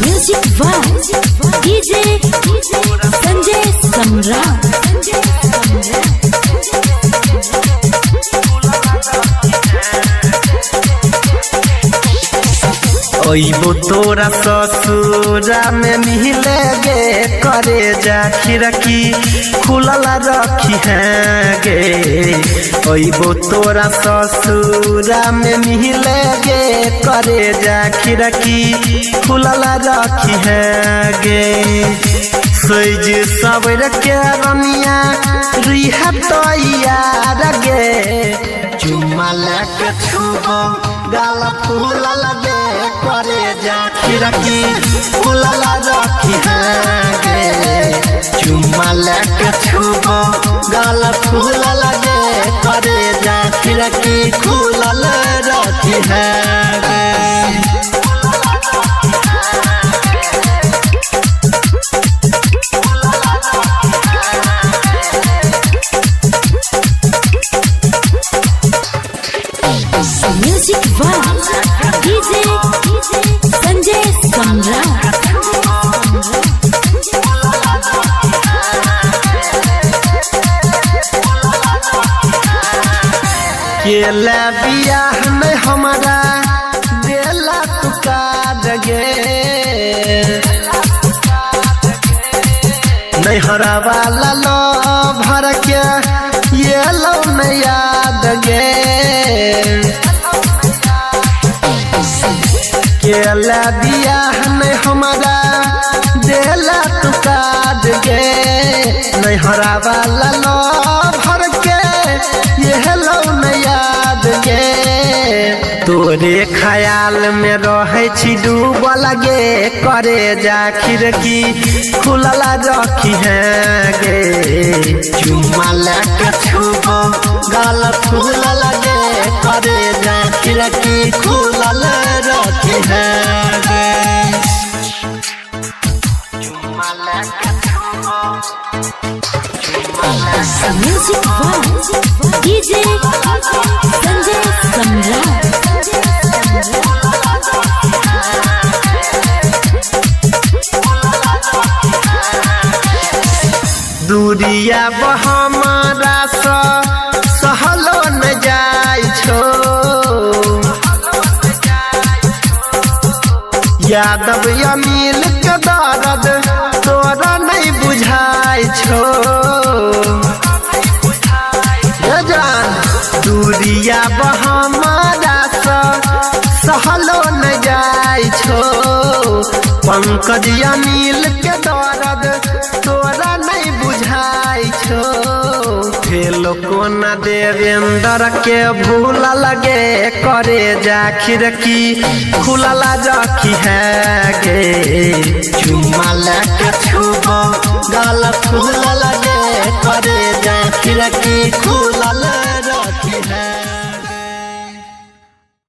Music वाह DJ Sanjay सम्राट। ओइबो तोरा ससुरा में मिले गे करे जा खिड़की खुलल रखी है गे। ओइबो तोरा ससुरा में मिले गे करे जा खिड़की खुलल रखी है गे। सोज सबर के रनिया रिहा तो यार गे चुम्मा लेके छुबो गाल फूलल गे करे जा खिड़की खुलल रखी है गे। चुम्मा लेके छुबो गाल फूलल गे करे जा खिड़की खुलल रखी है गे। म्यूजिक वाह डीजे संजय सम्राट। केला बियाह में हमारा देला तू काट गे नैहरा वाला लो भर के ये लो में याद गे। केला बियाह में हमारा देला तू काट गे नैहरा वाला लो भर के ये लो में याद गे। तोरे ख्याल में रहे छी डूबल गे करे जा खिड़की खुलल रखी है गे। चुम्मा लेके छुबो गाल फूलल गे करे जा खिड़की खुलल रखी है गे। चुम्मा लेके छुबो म्यूजिक वाह डीजे संजय सम्राट। दूरिया हमारा सहलो न जाय छो यादव अमील के दर्द तोरा नहीं बुझाय छो। दूरिया हमारा सहलो न जाय छो पंकज अमील के दर्द तोरा नहीं बुझाय छो। फेलो कोना देवेंद्र के भूल लगे करे जा खिड़की खुलल रखी है गे। चुम्मा लेके छुबो गाल फूलल गे करे जा खिड़की खुलल